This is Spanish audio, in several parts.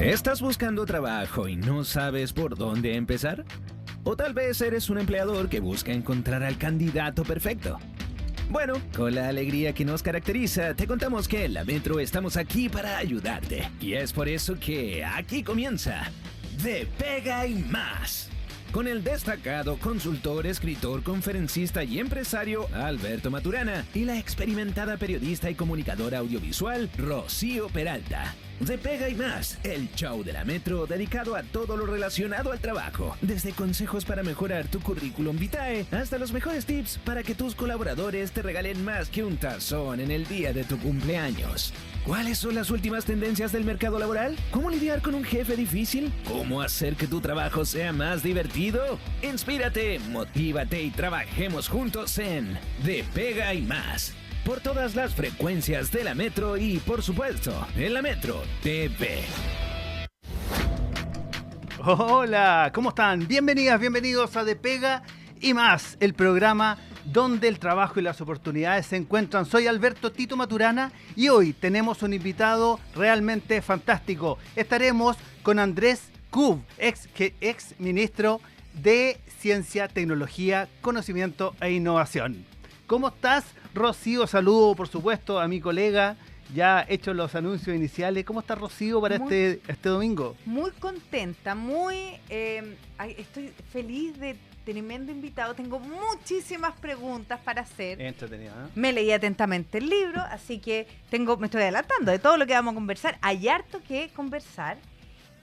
¿Estás buscando trabajo y no sabes por dónde empezar? O tal vez eres un empleador que busca encontrar al candidato perfecto. Bueno, con la alegría que nos caracteriza, te contamos que en la Metro estamos aquí para ayudarte. Y es por eso que aquí comienza De Pega y Más. Con el destacado consultor, escritor, conferencista y empresario Alberto Maturana y la experimentada periodista y comunicadora audiovisual Rocío Peralta. De Pega y Más, el show de la Metro dedicado a todo lo relacionado al trabajo, desde consejos para mejorar tu currículum vitae hasta los mejores tips para que tus colaboradores te regalen más que un tazón en el día de tu cumpleaños. ¿Cuáles son las últimas tendencias del mercado laboral? ¿Cómo lidiar con un jefe difícil? ¿Cómo hacer que tu trabajo sea más divertido? Inspírate, motívate y trabajemos juntos en De Pega y Más. Por todas las frecuencias de la Metro y, por supuesto, en la Metro TV. Hola, ¿cómo están? Bienvenidas, bienvenidos a De Pega y Más, el programa donde el trabajo y las oportunidades se encuentran. Soy Alberto Tito Maturana y hoy tenemos un invitado realmente fantástico. Estaremos con Andrés Kub, ex ministro de Ciencia, Tecnología, Conocimiento e Innovación. ¿Cómo estás, Rocío? Saludo, por supuesto, a mi colega. Ya hecho los anuncios iniciales. ¿Cómo está Rocío para este domingo? Muy contenta, estoy feliz de tremendo invitado. Tengo muchísimas preguntas para hacer. Entretenido, ¿eh? Me leí atentamente el libro, así que me estoy adelantando de todo lo que vamos a conversar. Hay harto que conversar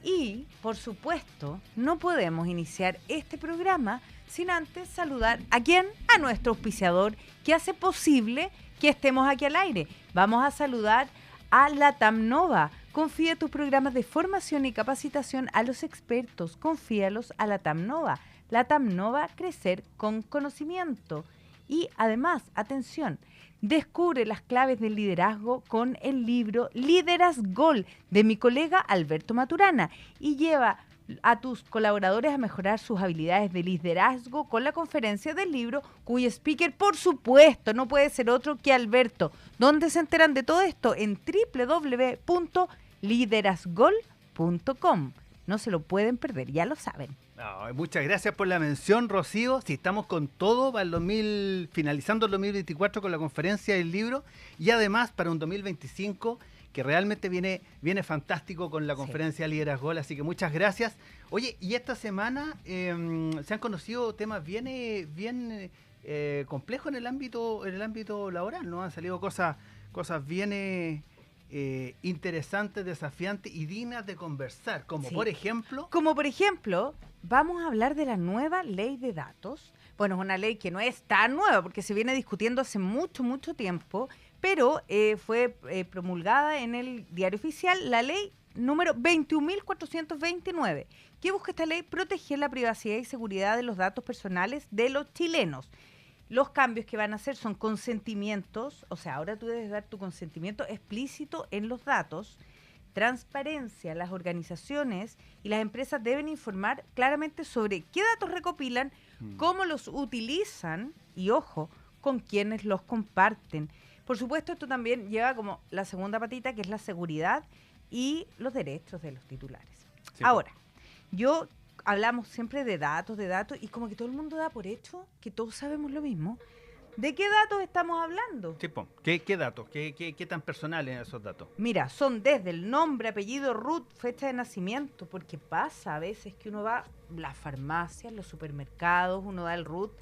y, por supuesto, no podemos iniciar este programa sin antes saludar ¿a quién? A nuestro auspiciador que hace posible que estemos aquí al aire. Vamos a saludar a Latam Nova. Confía tus programas de formación y capacitación a los expertos. Confíalos a Latam Nova. Latam Nova, crecer con conocimiento. Y además, atención, descubre las claves del liderazgo con el libro Liderazgol de mi colega Alberto Maturana y lleva a tus colaboradores a mejorar sus habilidades de liderazgo con la conferencia del libro, cuyo speaker, por supuesto, no puede ser otro que Alberto. ¿Dónde se enteran de todo esto? En www.liderazgol.com. No se lo pueden perder, ya lo saben. Muchas gracias por la mención, Rocío. Sí, estamos con todo para finalizando el 2024 con la conferencia del libro y además para un 2025 que realmente viene fantástico con la conferencia Liderazgo, así que muchas gracias. Oye, y esta semana se han conocido temas bien complejos en el ámbito laboral, ¿no? Han salido cosas bien interesantes, desafiantes y dignas de conversar, como por ejemplo, vamos a hablar de la nueva ley de datos. Bueno, es una ley que no es tan nueva porque se viene discutiendo hace mucho tiempo, pero fue promulgada en el Diario Oficial la ley número 21.429. ¿Qué busca esta ley? Proteger la privacidad y seguridad de los datos personales de los chilenos. Los cambios que van a hacer son consentimientos, o sea, ahora tú debes dar tu consentimiento explícito en los datos, transparencia, las organizaciones y las empresas deben informar claramente sobre qué datos recopilan, cómo los utilizan y, ojo, con quienes los comparten. Por supuesto, esto también lleva como la segunda patita, que es la seguridad y los derechos de los titulares. Sí. Ahora, hablamos siempre de datos, y como que todo el mundo da por hecho que todos sabemos lo mismo. ¿De qué datos estamos hablando? Tipo, ¿qué datos? ¿Qué tan personales son esos datos? Mira, son desde el nombre, apellido, RUT, fecha de nacimiento, porque pasa a veces que uno va a las farmacias, los supermercados, uno da el RUT.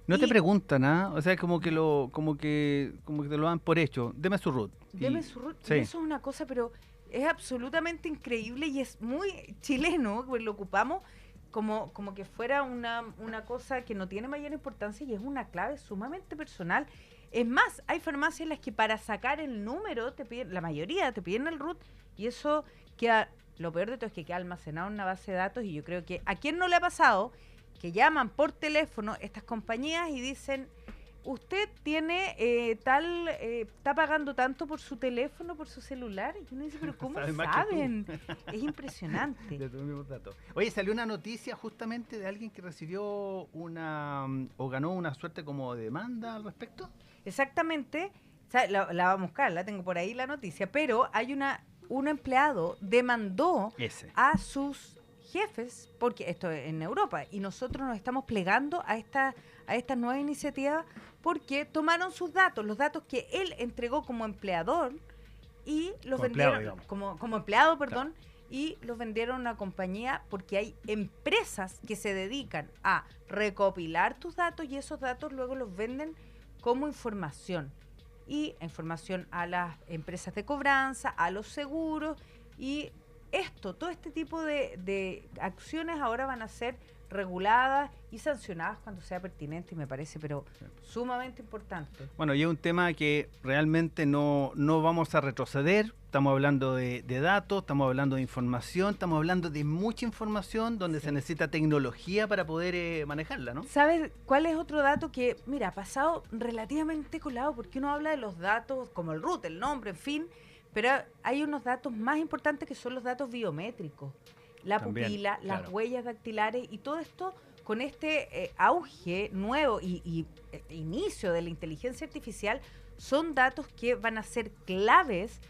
No te preguntan, ¿ah? O sea, como que te lo dan por hecho. Deme su RUT. Deme su RUT. Sí. Eso es una cosa, pero es absolutamente increíble y es muy chileno, pues lo ocupamos como que fuera una cosa que no tiene mayor importancia y es una clave sumamente personal. Es más, hay farmacias en las que para sacar el número, la mayoría te piden el RUT y eso queda, lo peor de todo es que queda almacenado en una base de datos y yo creo que ¿a quién no le ha pasado que llaman por teléfono estas compañías y dicen, usted tiene está pagando tanto por su teléfono, por su celular? Y uno dice, pero ¿cómo saben? Es impresionante. Oye, salió una noticia justamente de alguien que recibió o ganó una suerte como de demanda al respecto. Exactamente. O sea, la vamos a buscar, la tengo por ahí la noticia, pero hay un empleado demandó Ese. a sus jefes, porque esto es en Europa, y nosotros nos estamos plegando a estas nuevas iniciativas porque tomaron sus datos, los datos que él entregó como empleador y los Como empleado, vendieron digamos. como empleado, perdón, y los vendieron a una compañía porque hay empresas que se dedican a recopilar tus datos y esos datos luego los venden como información a las empresas de cobranza, a los seguros y todo este tipo de acciones ahora van a ser reguladas y sancionadas cuando sea pertinente y me parece pero sumamente importante. Bueno, y es un tema que realmente no vamos a retroceder. Estamos hablando de datos, estamos hablando de información, estamos hablando de mucha información donde se necesita tecnología para poder manejarla, ¿no? ¿Sabes cuál es otro dato que, mira, ha pasado relativamente colado? Porque uno habla de los datos como el root, el nombre, en fin, pero hay unos datos más importantes que son los datos biométricos. La También, pupila, las claro. huellas dactilares y todo esto con este auge nuevo y inicio de la inteligencia artificial son datos que van a ser claves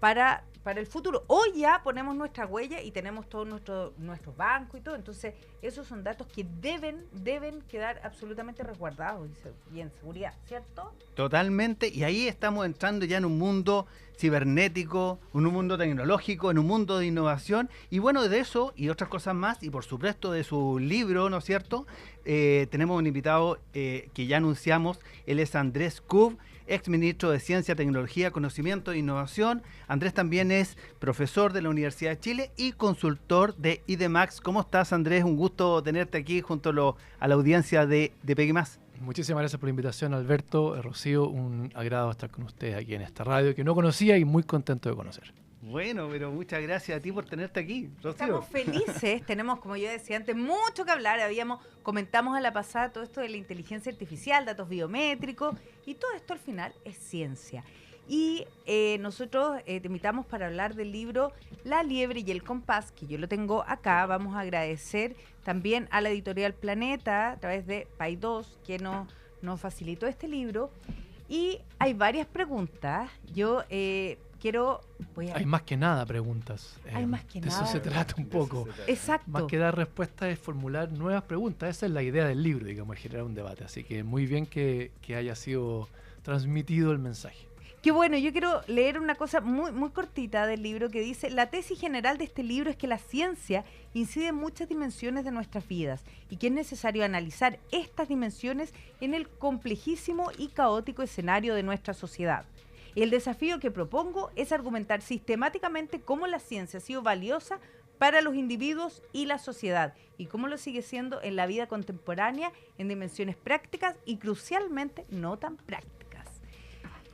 para el futuro. Hoy ya ponemos nuestra huella y tenemos todo nuestro banco y todo, entonces esos son datos que deben quedar absolutamente resguardados y en seguridad, ¿cierto? Totalmente, y ahí estamos entrando ya en un mundo cibernético, en un mundo tecnológico, en un mundo de innovación, y bueno, de eso y otras cosas más, y por supuesto de su libro, ¿no es cierto? Tenemos un invitado que ya anunciamos, él es Andrés Kub, ex ministro de Ciencia, Tecnología, Conocimiento e Innovación. Andrés también es profesor de la Universidad de Chile y consultor de IDEMAX. ¿Cómo estás, Andrés? Un gusto tenerte aquí junto a la audiencia de Pegue Más. Muchísimas gracias por la invitación, Alberto, Rocío. Un agrado estar con ustedes aquí en esta radio que no conocía y muy contento de conocer. Bueno, pero muchas gracias a ti por tenerte aquí, Rocío. Estamos felices, tenemos, como yo decía antes, mucho que hablar. Comentamos a la pasada todo esto de la inteligencia artificial, datos biométricos, y todo esto al final es ciencia. Y nosotros te invitamos para hablar del libro La Liebre y el Compás, que yo lo tengo acá. Vamos a agradecer también a la editorial Planeta, a través de Pay2, que nos facilitó este libro. Y hay varias preguntas. Yo Hay más que nada preguntas. Hay más que de nada. eso se trata un poco. Exacto. Más que dar respuestas es formular nuevas preguntas. Esa es la idea del libro, digamos, generar un debate. Así que muy bien que haya sido transmitido el mensaje. Qué bueno, yo quiero leer una cosa muy, muy cortita del libro que dice: la tesis general de este libro es que la ciencia incide en muchas dimensiones de nuestras vidas y que es necesario analizar estas dimensiones en el complejísimo y caótico escenario de nuestra sociedad. El desafío que propongo es argumentar sistemáticamente cómo la ciencia ha sido valiosa para los individuos y la sociedad y cómo lo sigue siendo en la vida contemporánea en dimensiones prácticas y crucialmente no tan prácticas.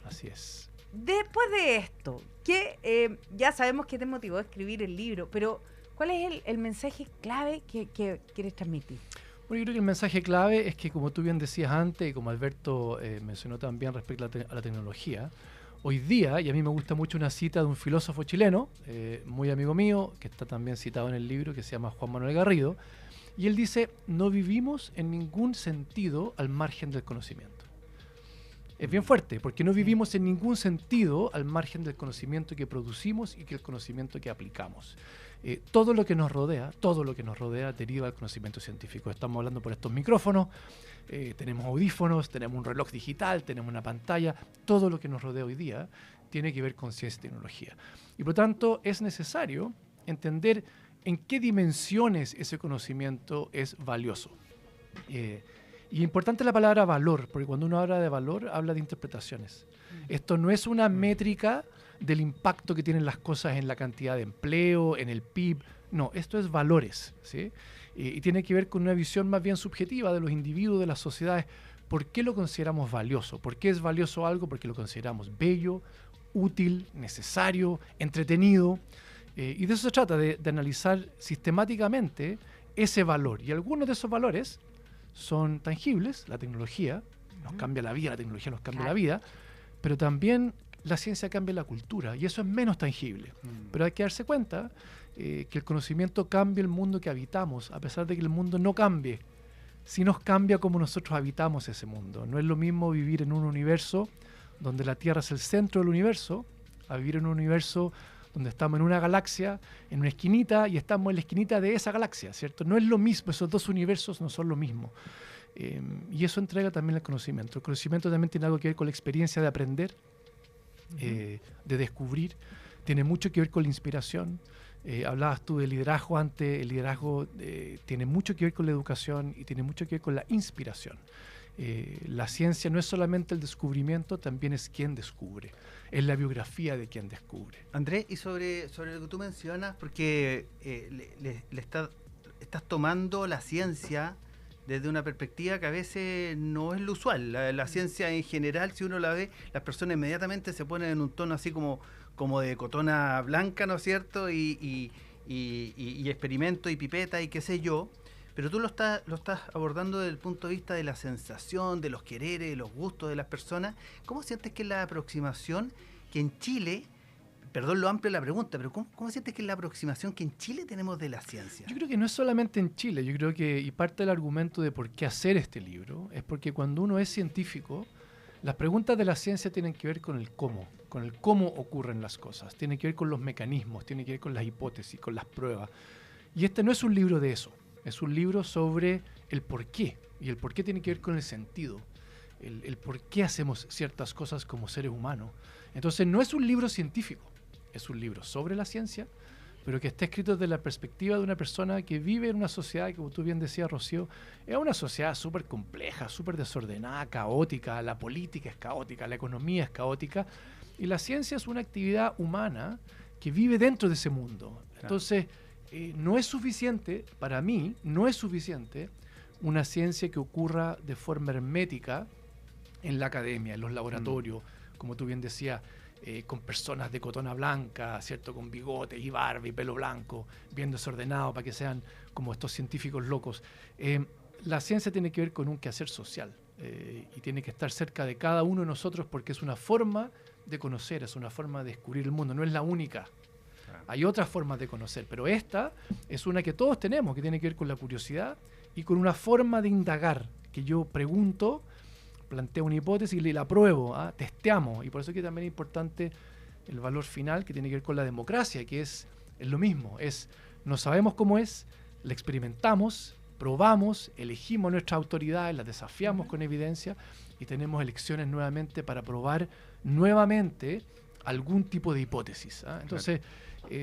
Así es. Después de esto, que ya sabemos que te motivó a escribir el libro, pero ¿cuál es el mensaje clave que quieres transmitir? Bueno, yo creo que el mensaje clave es que, como tú bien decías antes, y como Alberto mencionó también respecto a la tecnología, hoy día, y a mí me gusta mucho una cita de un filósofo chileno, muy amigo mío, que está también citado en el libro, que se llama Juan Manuel Garrido, y él dice: no vivimos en ningún sentido al margen del conocimiento. Es bien fuerte, porque no vivimos en ningún sentido al margen del conocimiento que producimos y que el conocimiento que aplicamos. Todo lo que nos rodea deriva del conocimiento científico. Estamos hablando por estos micrófonos, tenemos audífonos, tenemos un reloj digital, tenemos una pantalla. Todo lo que nos rodea hoy día tiene que ver con ciencia y tecnología. Y por lo tanto es necesario entender en qué dimensiones ese conocimiento es valioso. Y importante la palabra valor, porque cuando uno habla de valor, habla de interpretaciones. Esto no es una métrica del impacto que tienen las cosas en la cantidad de empleo, en el PIB. No, esto es valores, ¿sí? Y tiene que ver con una visión más bien subjetiva de los individuos, de las sociedades. ¿Por qué lo consideramos valioso? ¿Por qué es valioso algo? Porque lo consideramos bello, útil, necesario, entretenido. Y de eso se trata, de analizar sistemáticamente ese valor. Y algunos de esos valores son tangibles. La tecnología nos cambia la vida, la tecnología nos cambia la vida, pero también la ciencia cambia la cultura, y eso es menos tangible. Pero hay que darse cuenta que el conocimiento cambia el mundo que habitamos, a pesar de que el mundo no cambie. Sí nos cambia cómo nosotros habitamos ese mundo. No es lo mismo vivir en un universo donde la Tierra es el centro del universo, a vivir en un universo donde estamos en una galaxia, en una esquinita, y estamos en la esquinita de esa galaxia, ¿cierto? No es lo mismo, esos dos universos no son lo mismo. Y eso entrega también el conocimiento. El conocimiento también tiene algo que ver con la experiencia de aprender, de descubrir, tiene mucho que ver con la inspiración. Hablabas tú de liderazgo antes, el liderazgo tiene mucho que ver con la educación y tiene mucho que ver con la inspiración. La ciencia no es solamente el descubrimiento, también es quien descubre, es la biografía de quien descubre. Andrés, y sobre lo que tú mencionas, porque estás tomando la ciencia desde una perspectiva que a veces no es lo usual. La ciencia en general, si uno la ve, las personas inmediatamente se ponen en un tono así como de cotona blanca, ¿no es cierto? Y experimento y pipeta y qué sé yo. Pero tú lo estás abordando desde el punto de vista de la sensación, de los quereres, de los gustos de las personas. ¿Cómo sientes que es la aproximación que en Chile, perdón lo amplio de la pregunta, pero ¿cómo sientes que es la aproximación que en Chile tenemos de la ciencia? Yo creo que no es solamente en Chile, yo creo que, y parte del argumento de por qué hacer este libro, es porque cuando uno es científico, las preguntas de la ciencia tienen que ver con el cómo ocurren las cosas, tienen que ver con los mecanismos, tienen que ver con las hipótesis, con las pruebas. Y este no es un libro de eso. Es un libro sobre el por qué, y el por qué tiene que ver con el sentido, el por qué hacemos ciertas cosas como seres humanos. Entonces no es un libro científico, es un libro sobre la ciencia, pero que está escrito desde la perspectiva de una persona que vive en una sociedad que, como tú bien decías, Rocío, es una sociedad súper compleja, súper desordenada, caótica, la política es caótica, la economía es caótica, y la ciencia es una actividad humana que vive dentro de ese mundo. Entonces, no es suficiente, para mí, no es suficiente una ciencia que ocurra de forma hermética en la academia, en los laboratorios, como tú bien decías, con personas de cotona blanca, ¿cierto? Con bigotes y barba y pelo blanco, bien desordenado para que sean como estos científicos locos. La ciencia tiene que ver con un quehacer social y tiene que estar cerca de cada uno de nosotros porque es una forma de conocer, es una forma de descubrir el mundo, no es la única. Hay otras formas de conocer, pero esta es una que todos tenemos, que tiene que ver con la curiosidad y con una forma de indagar, que yo pregunto, planteo una hipótesis y la pruebo, testeamos, y por eso es que también es importante el valor final que tiene que ver con la democracia, que es lo mismo, no sabemos cómo es, la experimentamos, probamos, elegimos nuestras autoridades, las desafiamos con evidencia y tenemos elecciones nuevamente para probar nuevamente algún tipo de hipótesis. Entonces,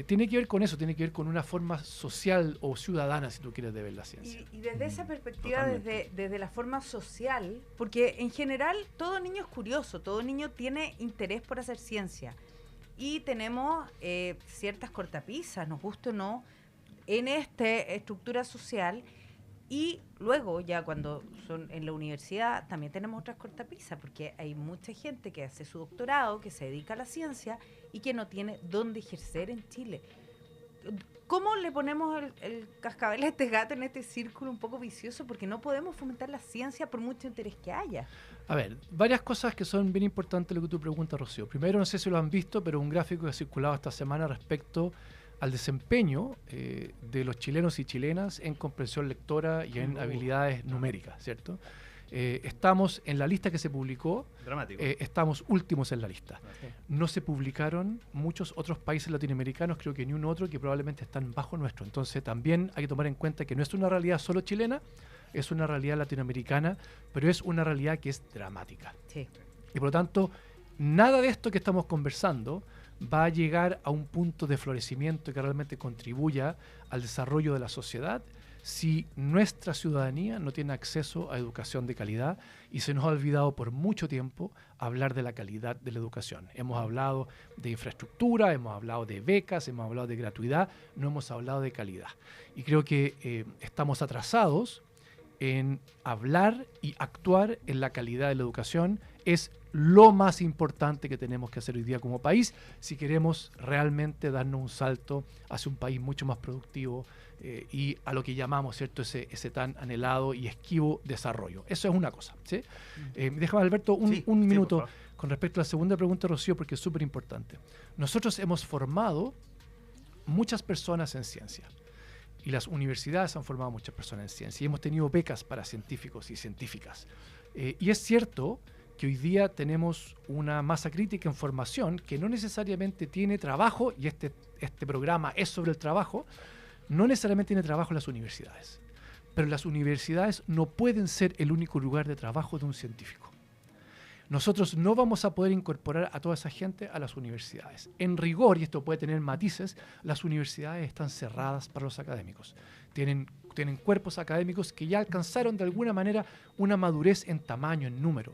tiene que ver con eso, tiene que ver con una forma social o ciudadana, si tú quieres, de ver la ciencia. Y desde esa perspectiva, desde la forma social, porque en general todo niño es curioso, todo niño tiene interés por hacer ciencia. Y tenemos ciertas cortapisas, nos guste o no, en esta estructura social. Y luego, ya cuando son en la universidad, también tenemos otras cortapisas, porque hay mucha gente que hace su doctorado, que se dedica a la ciencia y que no tiene dónde ejercer en Chile. ¿Cómo le ponemos el cascabel a este gato en este círculo un poco vicioso? Porque no podemos fomentar la ciencia por mucho interés que haya. A ver, varias cosas que son bien importantes lo que tú preguntas, Rocío. Primero, no sé si lo han visto, pero un gráfico que ha circulado esta semana respecto al desempeño de los chilenos y chilenas en comprensión lectora y en habilidades numéricas, ¿cierto? Estamos en la lista que se publicó, estamos últimos en la lista. No se publicaron muchos otros países latinoamericanos, creo que ni un otro, que probablemente están bajo nuestro. Entonces también hay que tomar en cuenta que no es una realidad solo chilena, es una realidad latinoamericana, pero es una realidad que es dramática. Sí. Y por lo tanto, nada de esto que estamos conversando va a llegar a un punto de florecimiento que realmente contribuya al desarrollo de la sociedad si nuestra ciudadanía no tiene acceso a educación de calidad, y se nos ha olvidado por mucho tiempo hablar de la calidad de la educación. Hemos hablado de infraestructura, hemos hablado de becas, hemos hablado de gratuidad, no hemos hablado de calidad. Y creo que estamos atrasados en hablar y actuar en la calidad de la educación. Es lo más importante que tenemos que hacer hoy día como país si queremos realmente darnos un salto hacia un país mucho más productivo y a lo que llamamos, ¿cierto?, ese tan anhelado y esquivo desarrollo. Eso es una cosa, ¿sí? Déjame, Alberto, un minuto con respecto a la segunda pregunta, Rocío, porque es súper importante. Nosotros hemos formado muchas personas en ciencia. Y las universidades han formado muchas personas en ciencia. Y hemos tenido becas para científicos y científicas. Y es cierto que hoy día tenemos una masa crítica en formación que no necesariamente tiene trabajo, y este programa es sobre el trabajo, no necesariamente tiene trabajo en las universidades. Pero las universidades no pueden ser el único lugar de trabajo de un científico. Nosotros no vamos a poder incorporar a toda esa gente a las universidades. En rigor, y esto puede tener matices, las universidades están cerradas para los académicos. Tienen cuerpos académicos que ya alcanzaron de alguna manera una madurez en tamaño, en número.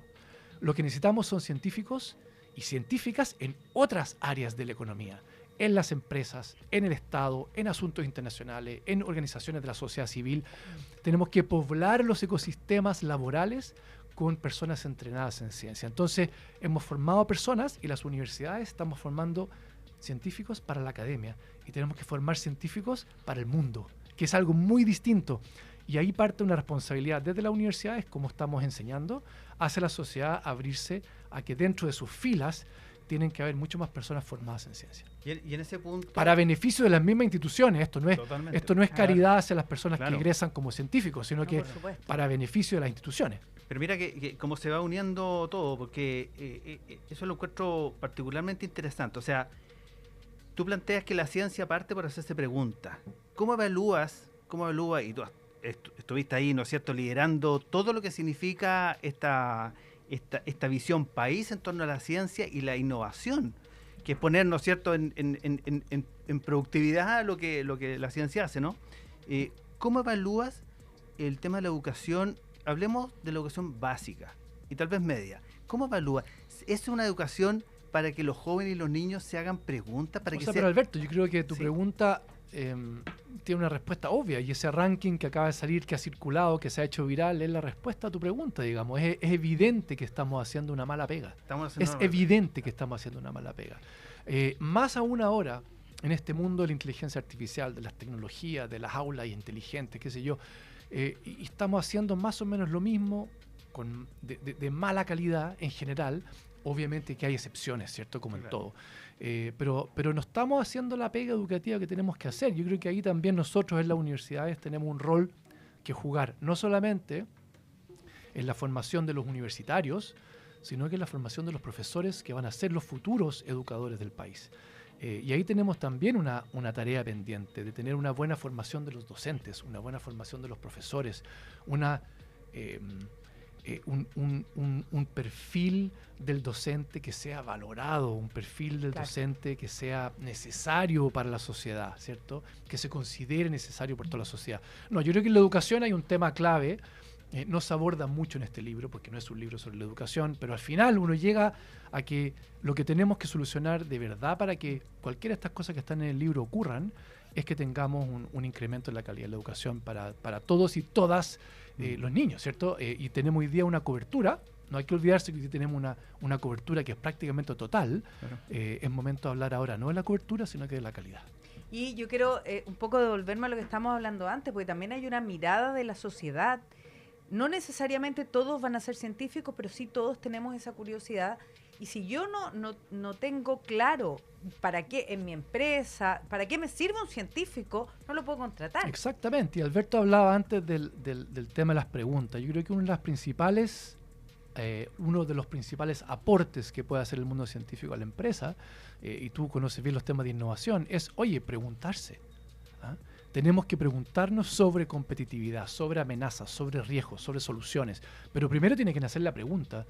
Lo que necesitamos son científicos y científicas en otras áreas de la economía, en las empresas, en el Estado, en asuntos internacionales, en organizaciones de la sociedad civil. Tenemos que poblar los ecosistemas laborales con personas entrenadas en ciencia. Entonces, hemos formado personas y las universidades estamos formando científicos para la academia y tenemos que formar científicos para el mundo, que es algo muy distinto. Y ahí parte una responsabilidad desde las universidades, como estamos enseñando, hacia la sociedad abrirse a que dentro de sus filas tienen que haber mucho más personas formadas en ciencia. Y en ese punto... Para beneficio de las mismas instituciones. Esto no es caridad hacia las personas que ingresan como científicos, sino que para beneficio de las instituciones. Pero mira que cómo se va uniendo todo, porque eso lo encuentro particularmente interesante. O sea, tú planteas que la ciencia parte por hacerse preguntas. ¿Cómo evalúas, y tú estuviste ahí, ¿no es cierto?, liderando todo lo que significa esta visión país en torno a la ciencia y la innovación, que es poner, ¿no es cierto?, en productividad lo que la ciencia hace, ¿no? ¿Cómo evalúas el tema de la educación? Hablemos de la educación básica y tal vez media. ¿Cómo evalúas? ¿Es una educación para que los jóvenes y los niños se hagan preguntas? Pero Alberto, yo creo que tu pregunta tiene una respuesta obvia, y ese ranking que acaba de salir, que ha circulado, que se ha hecho viral, es la respuesta a tu pregunta, digamos. Es evidente que estamos haciendo una mala pega. Evidente que estamos haciendo una mala pega. Más aún ahora, en este mundo de la inteligencia artificial, de las tecnologías, de las aulas inteligentes, qué sé yo, y estamos haciendo más o menos lo mismo de mala calidad en general. Obviamente que hay excepciones, ¿cierto? Como en todo. Pero no estamos haciendo la pega educativa que tenemos que hacer. Yo creo que ahí también nosotros en las universidades tenemos un rol que jugar, no solamente en la formación de los universitarios, sino que en la formación de los profesores que van a ser los futuros educadores del país. Y ahí tenemos también una tarea pendiente de tener una buena formación de los docentes, una buena formación de los profesores, un perfil del docente que sea valorado, un perfil del docente que sea necesario para la sociedad, ¿cierto? Que se considere necesario por toda la sociedad. No, yo creo que en la educación hay un tema clave, no se aborda mucho en este libro, porque no es un libro sobre la educación, pero al final uno llega a que lo que tenemos que solucionar de verdad para que cualquiera de estas cosas que están en el libro ocurran, es que tengamos un incremento en la calidad de la educación para todos y todas los niños, ¿cierto? Y tenemos hoy día una cobertura, no hay que olvidarse que tenemos una cobertura que es prácticamente total. Claro. Es momento de hablar ahora no de la cobertura, sino que de la calidad. Y yo quiero un poco devolverme a lo que estamos hablando antes, porque también hay una mirada de la sociedad. No necesariamente todos van a ser científicos, pero sí todos tenemos esa curiosidad. Y si yo no tengo claro para qué en mi empresa, para qué me sirve un científico, no lo puedo contratar. Exactamente. Y Alberto hablaba antes del tema de las preguntas. Yo creo que uno de los principales aportes que puede hacer el mundo científico a la empresa, y tú conoces bien los temas de innovación, es, preguntarse. ¿Ah? Tenemos que preguntarnos sobre competitividad, sobre amenazas, sobre riesgos, sobre soluciones. Pero primero tiene que nacer la pregunta.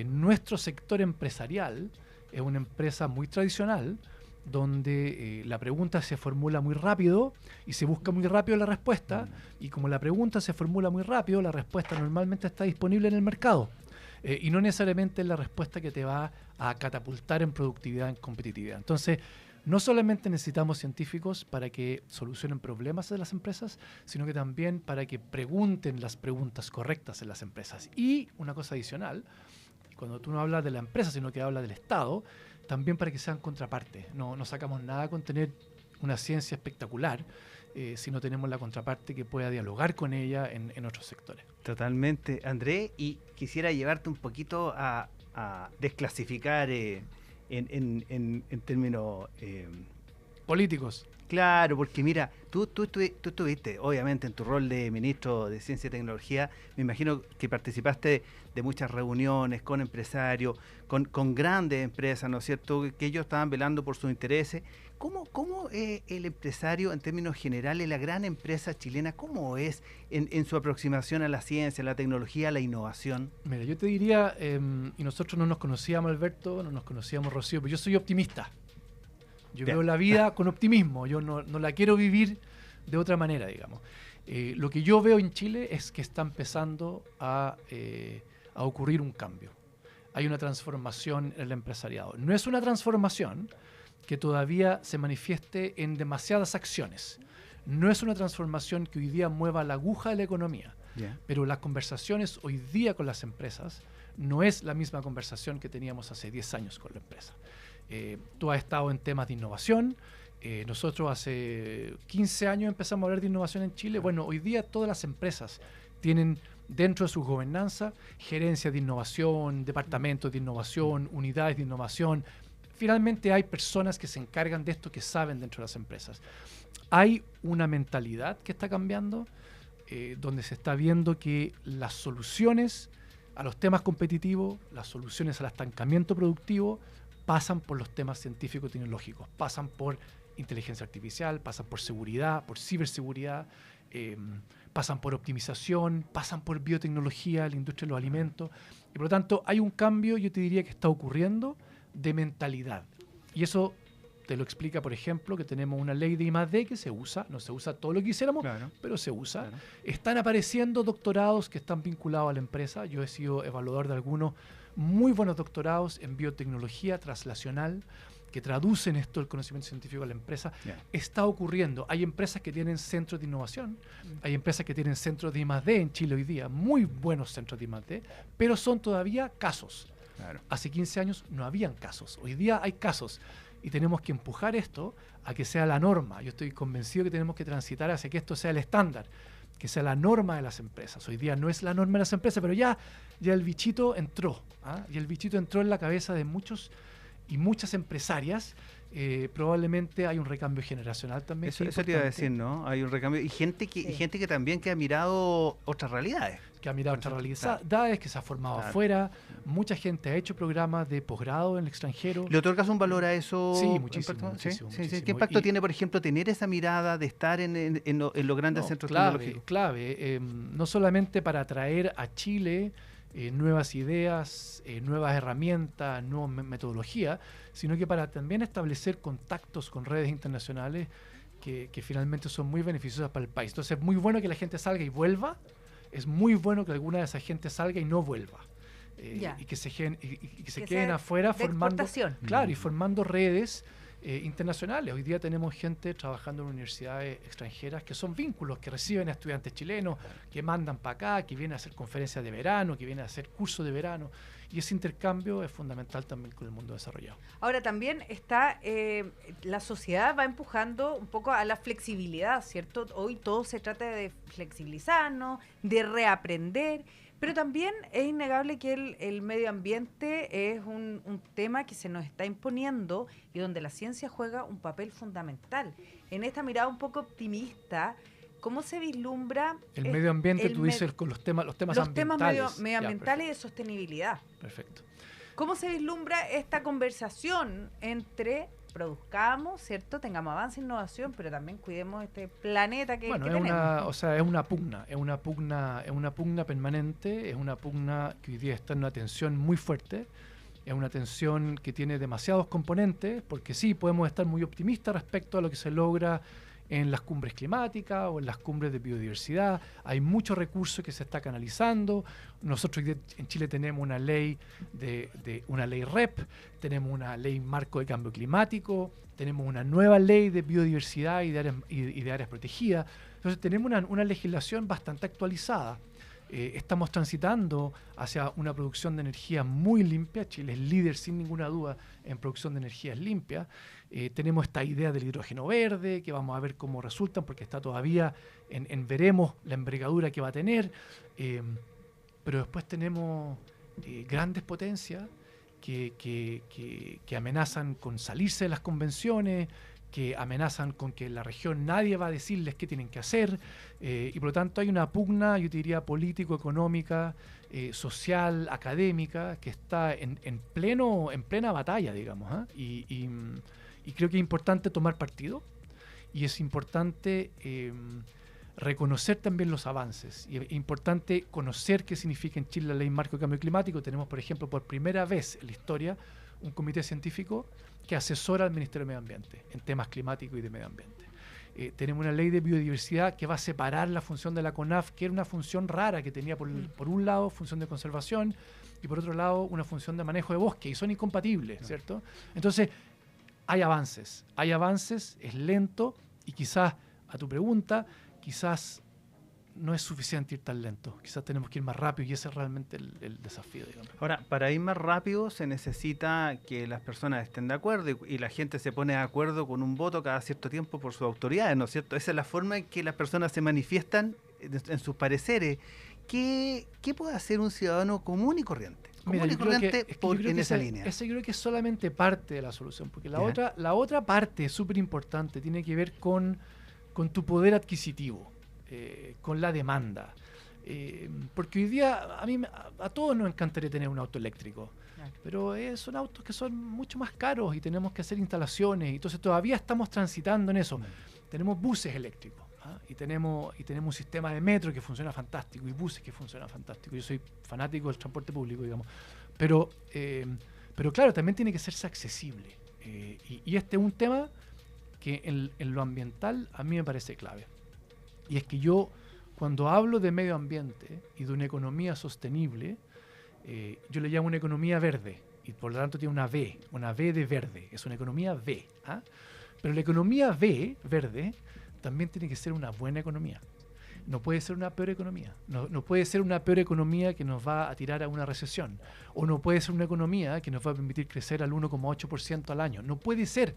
Nuestro sector empresarial es una empresa muy tradicional, donde la pregunta se formula muy rápido y se busca muy rápido la respuesta. Y como la pregunta se formula muy rápido, la respuesta normalmente está disponible en el mercado. Y no necesariamente es la respuesta que te va a catapultar en productividad, en competitividad. Entonces, no solamente necesitamos científicos para que solucionen problemas de las empresas, sino que también para que pregunten las preguntas correctas en las empresas. Y una cosa adicional, cuando tú no hablas de la empresa, sino que hablas del Estado, también para que sean contraparte. No sacamos nada con tener una ciencia espectacular, si no tenemos la contraparte que pueda dialogar con ella en otros sectores. Totalmente, André, y quisiera llevarte un poquito a desclasificar en términos políticos. Claro, porque mira, tú estuviste, obviamente, en tu rol de ministro de Ciencia y Tecnología, me imagino que participaste de muchas reuniones con empresarios, con grandes empresas, ¿no es cierto?, que ellos estaban velando por sus intereses. ¿Cómo el empresario, en términos generales, la gran empresa chilena, cómo es en su aproximación a la ciencia, a la tecnología, a la innovación? Mira, yo te diría, y nosotros no nos conocíamos, Alberto, no nos conocíamos, Rocío, pero yo soy optimista. Yo veo la vida con optimismo, yo no la quiero vivir de otra manera, digamos. Lo que yo veo en Chile es que está empezando a ocurrir un cambio. Hay una transformación en el empresariado. No es una transformación que todavía se manifieste en demasiadas acciones. No es una transformación que hoy día mueva la aguja de la economía, pero las conversaciones hoy día con las empresas no es la misma conversación que teníamos hace 10 años con la empresa. Tú has estado en temas de innovación. Nosotros hace 15 años empezamos a hablar de innovación en Chile. Bueno, hoy día todas las empresas tienen dentro de su gobernanza gerencias de innovación, departamentos de innovación, unidades de innovación. Finalmente hay personas que se encargan de esto, que saben dentro de las empresas. Hay una mentalidad que está cambiando, donde se está viendo que las soluciones a los temas competitivos, las soluciones al estancamiento productivo, pasan por los temas científico-tecnológicos, pasan por inteligencia artificial, pasan por seguridad, por ciberseguridad, pasan por optimización, pasan por biotecnología, la industria de los alimentos. Y por lo tanto hay un cambio, yo te diría, que está ocurriendo de mentalidad. Y eso te lo explica, por ejemplo, que tenemos una ley de I+D que se usa, no se usa todo lo que quisiéramos, pero se usa. Claro. Están apareciendo doctorados que están vinculados a la empresa. Yo he sido evaluador de algunos muy buenos doctorados en biotecnología translacional que traducen esto, el conocimiento científico a la empresa. Está ocurriendo. Hay empresas que tienen centros de innovación, hay empresas que tienen centros de I+D en Chile hoy día, muy buenos centros de I+D, pero son todavía casos. Claro. Hace 15 años no habían casos, hoy día hay casos y tenemos que empujar esto a que sea la norma. Yo estoy convencido que tenemos que transitar hacia que esto sea el estándar, que sea la norma de las empresas. Hoy día no es la norma de las empresas, pero ya el bichito entró, y el bichito entró en la cabeza de muchos y muchas empresarias. Probablemente hay un recambio generacional también. Eso te iba a decir, ¿no? Hay un recambio y gente que también que ha mirado otras realidades. Que ha mirado otras realidades, que se ha formado afuera. Mucha gente ha hecho programas de posgrado en el extranjero. ¿Le otorgas un valor a eso? Sí, muchísimo. Muchísimo. ¿Qué impacto tiene, por ejemplo, tener esa mirada de estar en los grandes centros tecnológicos? Clave. No solamente para atraer a Chile nuevas ideas, nuevas herramientas, nuevas metodologías, sino que para también establecer contactos con redes internacionales que finalmente son muy beneficiosas para el país. Entonces es muy bueno que la gente salga y vuelva, es muy bueno que alguna de esa gente salga y no vuelva. Y que se queden afuera formando, y formando redes internacionales. Hoy día tenemos gente trabajando en universidades extranjeras que son vínculos, que reciben a estudiantes chilenos, que mandan para acá, que vienen a hacer conferencias de verano, que vienen a hacer cursos de verano. Y ese intercambio es fundamental también con el mundo desarrollado. Ahora también está, la sociedad va empujando un poco a la flexibilidad, ¿cierto? Hoy todo se trata de flexibilizarnos, de reaprender, pero también es innegable que el medio ambiente es un tema que se nos está imponiendo y donde la ciencia juega un papel fundamental. En esta mirada un poco optimista, ¿cómo se vislumbra el medio ambiente? Tú dices con los temas ambientales. Los temas medioambientales y de sostenibilidad. Perfecto. ¿Cómo se vislumbra esta conversación entre produzcamos, ¿cierto? Tengamos avance e innovación, pero también cuidemos este planeta que tenemos. Es una pugna permanente, es una pugna que hoy día está en una tensión muy fuerte. Es una tensión que tiene demasiados componentes, porque sí, podemos estar muy optimistas respecto a lo que se logra en las cumbres climáticas o en las cumbres de biodiversidad. Hay muchos recursos que se está canalizando. Nosotros en Chile tenemos una ley una ley REP, tenemos una ley marco de cambio climático, tenemos una nueva ley de biodiversidad y de áreas protegidas. Entonces tenemos una legislación bastante actualizada. Estamos transitando hacia una producción de energía muy limpia. Chile es líder sin ninguna duda en producción de energías limpias. Tenemos esta idea del hidrógeno verde, que vamos a ver cómo resultan, porque está todavía veremos la envergadura que va a tener. Pero después tenemos grandes potencias que amenazan con salirse de las convenciones, que amenazan con que en la región nadie va a decirles qué tienen que hacer, y por lo tanto hay una pugna, yo te diría, político-económica, social, académica, que está en plena batalla, digamos, ¿ah? Y creo que es importante tomar partido, y es importante reconocer también los avances, y es importante conocer qué significa en Chile la Ley Marco de Cambio Climático. Tenemos, por ejemplo, por primera vez en la historia, un comité científico que asesora al Ministerio de Medio Ambiente en temas climáticos y de medio ambiente. Tenemos una ley de biodiversidad que va a separar la función de la CONAF, que era una función rara que tenía por un lado función de conservación y por otro lado una función de manejo de bosque, y son incompatibles, ¿cierto? Entonces, hay avances, es lento, y quizás, a tu pregunta, quizás no es suficiente ir tan lento, quizás tenemos que ir más rápido, y ese es realmente el desafío, digamos. Ahora, para ir más rápido se necesita que las personas estén de acuerdo, y la gente se pone de acuerdo con un voto cada cierto tiempo por sus autoridades, ¿no es cierto? Esa es la forma en que las personas se manifiestan en sus pareceres. ¿Qué puede hacer un ciudadano común y corriente? Mira, yo creo que En esa línea. Ese yo creo que es solamente parte de la solución, porque la otra parte súper importante tiene que ver con tu poder adquisitivo, con la demanda. Porque hoy día a todos nos encantaría tener un auto eléctrico, pero son autos que son mucho más caros y tenemos que hacer instalaciones, entonces todavía estamos transitando en eso. Tenemos buses eléctricos, ¿ah? y tenemos un sistema de metro que funciona fantástico y buses que funcionan fantástico. Yo soy fanático del transporte público, digamos, pero claro, también tiene que serse accesible, y este es un tema que en lo ambiental a mí me parece clave. Y es que yo, cuando hablo de medio ambiente y de una economía sostenible, yo le llamo una economía verde, y por lo tanto tiene una V de verde, es una economía V. ¿Ah? Pero la economía verde, también tiene que ser una buena economía. No puede ser una peor economía. No puede ser una peor economía que nos va a tirar a una recesión. O no puede ser una economía que nos va a permitir crecer al 1,8% al año. No puede ser,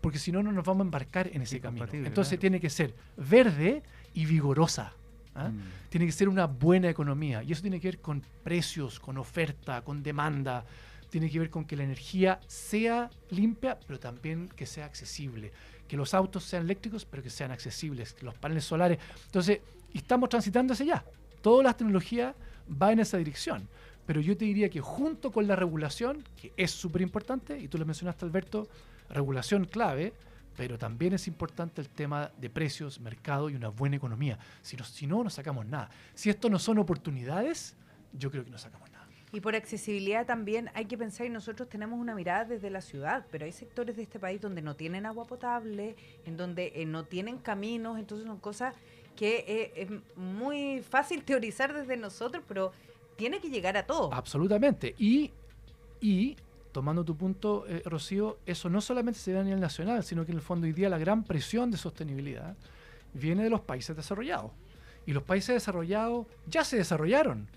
porque si no, no nos vamos a embarcar en ese camino. Entonces claro, tiene que ser verde y vigorosa. ¿Ah? Tiene que ser una buena economía, y eso tiene que ver con precios, con oferta, con demanda. Tiene que ver con que la energía sea limpia, pero también que sea accesible, que los autos sean eléctricos, pero que sean accesibles, que los paneles solares. Entonces, estamos transitando hacia allá. Todas las tecnologías van en esa dirección, pero yo te diría que junto con la regulación, que es súper importante, y tú lo mencionaste, Alberto, regulación clave, pero también es importante el tema de precios, mercado y una buena economía. Si no, no sacamos nada. Si esto no son oportunidades, yo creo que no sacamos nada. Y por accesibilidad también hay que pensar, y nosotros tenemos una mirada desde la ciudad, pero hay sectores de este país donde no tienen agua potable, en donde no tienen caminos, entonces son cosas que es muy fácil teorizar desde nosotros, pero tiene que llegar a todos. Absolutamente. Y tomando tu punto, Rocío, eso no solamente se ve a nivel nacional, sino que en el fondo hoy día la gran presión de sostenibilidad viene de los países desarrollados. Y los países desarrollados ya se desarrollaron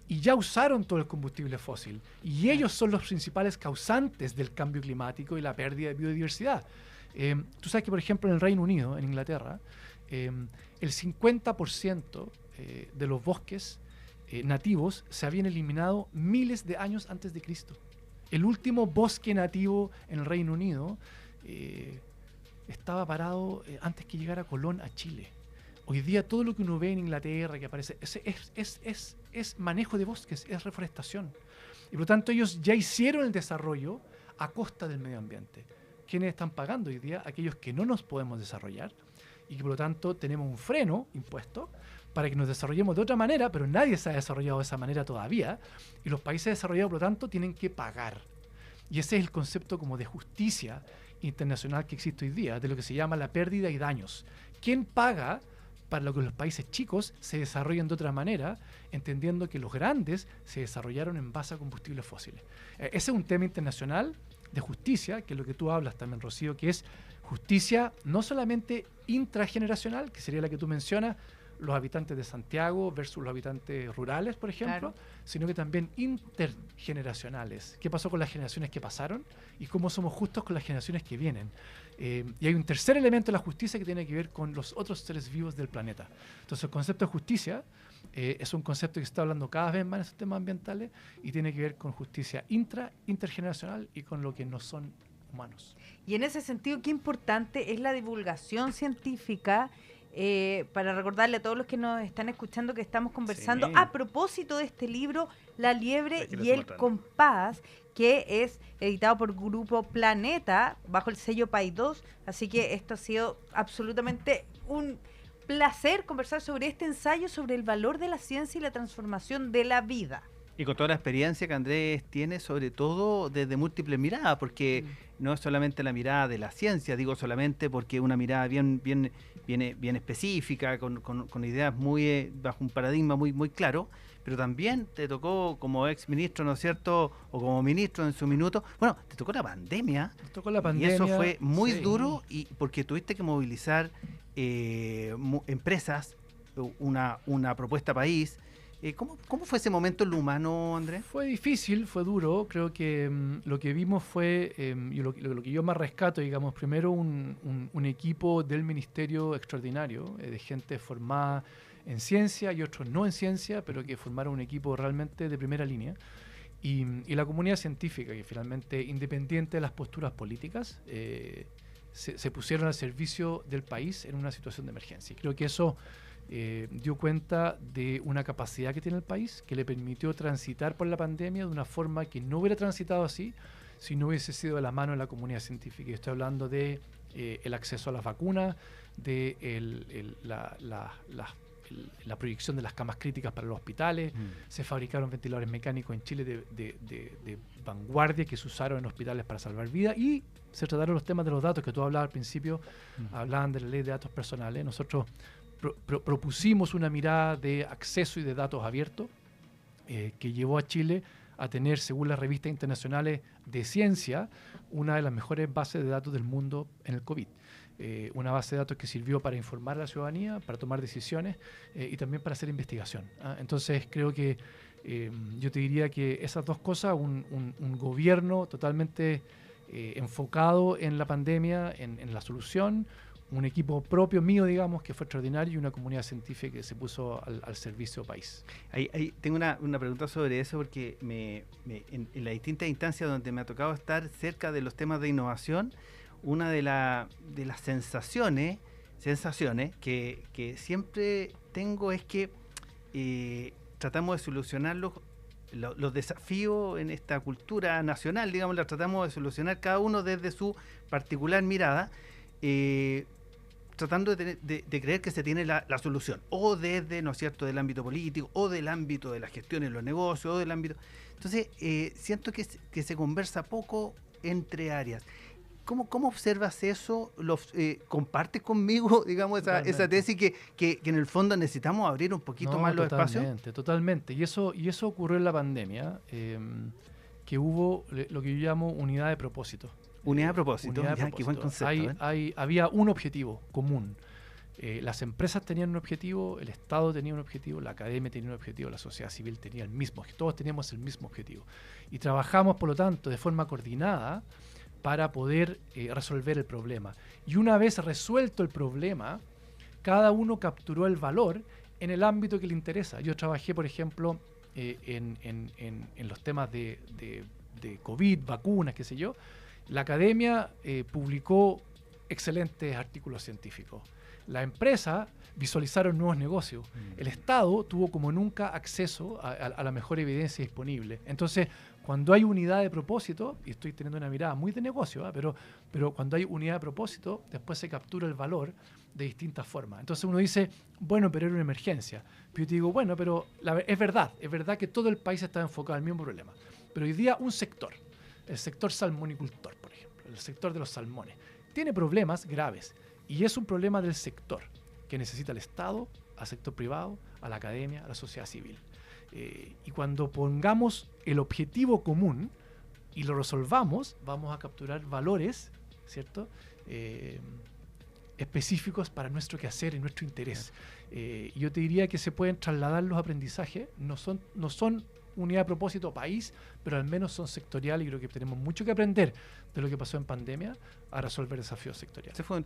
y ya usaron todo el combustible fósil. Y ellos son los principales causantes del cambio climático y la pérdida de biodiversidad. Tú sabes que, por ejemplo, en el Reino Unido, en Inglaterra, el 50% de los bosques nativos se habían eliminado miles de años antes de Cristo. El último bosque nativo en el Reino Unido estaba parado antes que llegara Colón a Chile. Hoy día todo lo que uno ve en Inglaterra que aparece es manejo de bosques, es reforestación. Y por lo tanto ellos ya hicieron el desarrollo a costa del medio ambiente. ¿Quiénes están pagando hoy día? Aquellos que no nos podemos desarrollar y que por lo tanto tenemos un freno impuesto para que nos desarrollemos de otra manera, pero nadie se ha desarrollado de esa manera todavía, y los países desarrollados, por lo tanto, tienen que pagar. Y ese es el concepto como de justicia internacional que existe hoy día, de lo que se llama la pérdida y daños. ¿Quién paga para lo que los países chicos se desarrollen de otra manera, entendiendo que los grandes se desarrollaron en base a combustibles fósiles? Ese es un tema internacional de justicia, que es lo que tú hablas también, Rocío, que es justicia no solamente intrageneracional, que sería la que tú mencionas, los habitantes de Santiago versus los habitantes rurales, por ejemplo, claro, sino que también intergeneracionales. ¿Qué pasó con las generaciones que pasaron y cómo somos justos con las generaciones que vienen? Y hay un tercer elemento de la justicia que tiene que ver con los otros seres vivos del planeta. Entonces, el concepto de justicia es un concepto que se está hablando cada vez más en estos temas ambientales y tiene que ver con justicia intergeneracional y con lo que no son humanos. Y en ese sentido, qué importante es la divulgación científica, para recordarle a todos los que nos están escuchando que estamos conversando Sí. a propósito de este libro, La liebre Aquí lo y estoy el mostrando. compás, que es editado por Grupo Planeta, bajo el sello Paidós. Así que esto ha sido absolutamente un placer conversar sobre este ensayo, sobre el valor de la ciencia y la transformación de la vida. Y con toda la experiencia que Andrés tiene, sobre todo desde múltiples miradas, porque no es solamente la mirada de la ciencia, digo solamente porque es una mirada bien específica, con ideas muy bajo un paradigma muy claro, pero también te tocó como ex ministro, ¿no es cierto?, o como ministro en su minuto, bueno, te tocó la pandemia, Nos tocó la pandemia. y eso fue muy sí. duro, y porque tuviste que movilizar empresas, una propuesta país. ¿Cómo fue ese momento en lo humano, Andrés? Fue difícil, fue duro. Creo que lo que vimos fue, y lo que yo más rescato, digamos, primero un equipo del ministerio extraordinario, de gente formada en ciencia y otros no en ciencia, pero que formaron un equipo realmente de primera línea. Y la comunidad científica, que finalmente, independiente de las posturas políticas, se pusieron al servicio del país en una situación de emergencia. Y creo que eso dio cuenta de una capacidad que tiene el país, que le permitió transitar por la pandemia de una forma que no hubiera transitado así si no hubiese sido de la mano de la comunidad científica. Y estoy hablando de el acceso a las vacunas, de la proyección de las camas críticas para los hospitales. Se fabricaron ventiladores mecánicos en Chile de vanguardia que se usaron en hospitales para salvar vidas, y se trataron los temas de los datos que tú hablabas al principio. Hablaban de la ley de datos personales. Nosotros propusimos una mirada de acceso y de datos abiertos, que llevó a Chile a tener, según las revistas internacionales de ciencia, una de las mejores bases de datos del mundo en el COVID. Una base de datos que sirvió para informar a la ciudadanía, para tomar decisiones, y también para hacer investigación. Entonces creo que yo te diría que esas dos cosas, un gobierno totalmente enfocado en la pandemia, en la solución, un equipo propio mío, digamos, que fue extraordinario, y una comunidad científica que se puso al servicio del país. Ahí tengo una pregunta sobre eso, porque en las distintas instancias donde me ha tocado estar cerca de los temas de innovación, una de las sensaciones que siempre tengo es que tratamos de solucionar los desafíos en esta cultura nacional, digamos, la tratamos de solucionar cada uno desde su particular mirada, tratando de creer que se tiene la solución, o desde, ¿no es cierto?, del ámbito político, o del ámbito de la gestión en los negocios, o del ámbito... Entonces, siento que se conversa poco entre áreas. ¿Cómo observas eso? ¿Compartes conmigo, digamos, esa tesis que en el fondo necesitamos abrir un poquito más los espacios? Totalmente. Y eso ocurrió en la pandemia, que hubo lo que yo llamo unidad de propósito. Unidad de propósito, Unidad de ya, qué buen concepto. Había un objetivo común. Las empresas tenían un objetivo, el Estado tenía un objetivo, la academia tenía un objetivo, la sociedad civil tenía el mismo, todos teníamos el mismo objetivo. Y trabajamos, por lo tanto, de forma coordinada para poder resolver el problema. Y una vez resuelto el problema, cada uno capturó el valor en el ámbito que le interesa. Yo trabajé, por ejemplo, en los temas de COVID, vacunas, qué sé yo. La academia publicó excelentes artículos científicos. La empresa visualizaron nuevos negocios. El Estado tuvo como nunca acceso a la mejor evidencia disponible. Entonces, cuando hay unidad de propósito, y estoy teniendo una mirada muy de negocio, pero cuando hay unidad de propósito, después se captura el valor de distintas formas. Entonces uno dice, bueno, pero era una emergencia. Pero yo te digo, bueno, pero es verdad que todo el país está enfocado al mismo problema. Pero hoy día un sector, el sector salmonicultor, por ejemplo, el sector de los salmones, tiene problemas graves. Y es un problema del sector que necesita al Estado, al sector privado, a la academia, a la sociedad civil. Y cuando pongamos el objetivo común y lo resolvamos, vamos a capturar valores, ¿cierto?, específicos para nuestro quehacer y nuestro interés. Y yo te diría que se pueden trasladar los aprendizajes, no son unidad de propósito país, pero al menos son sectoriales, y creo que tenemos mucho que aprender de lo que pasó en pandemia a resolver desafíos sectoriales. Ese fue una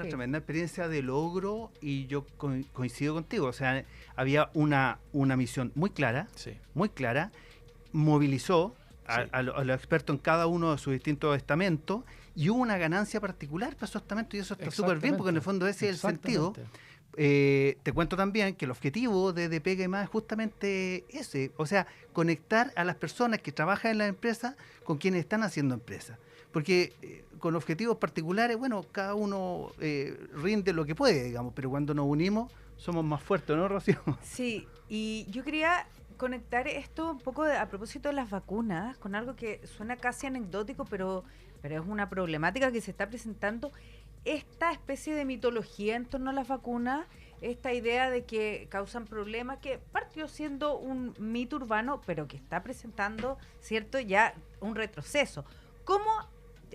tremenda experiencia de logro, y yo coincido contigo. O sea, había una misión muy clara, movilizó a los expertos en cada uno de sus distintos estamentos, y hubo una ganancia particular para esos estamentos, y eso está súper bien, porque en el fondo ese es el sentido. Te cuento también que el objetivo de Pega y Más es justamente ese, o sea, conectar a las personas que trabajan en la empresa con quienes están haciendo empresa. Porque con objetivos particulares, bueno, cada uno rinde lo que puede, digamos, pero cuando nos unimos somos más fuertes, ¿no, Rocío? Sí, y yo quería conectar esto un poco a propósito de las vacunas con algo que suena casi anecdótico, pero es una problemática que se está presentando. Esta especie de mitología en torno a las vacunas, esta idea de que causan problemas, que partió siendo un mito urbano, pero que está presentando, ¿cierto?, ya un retroceso. ¿Cómo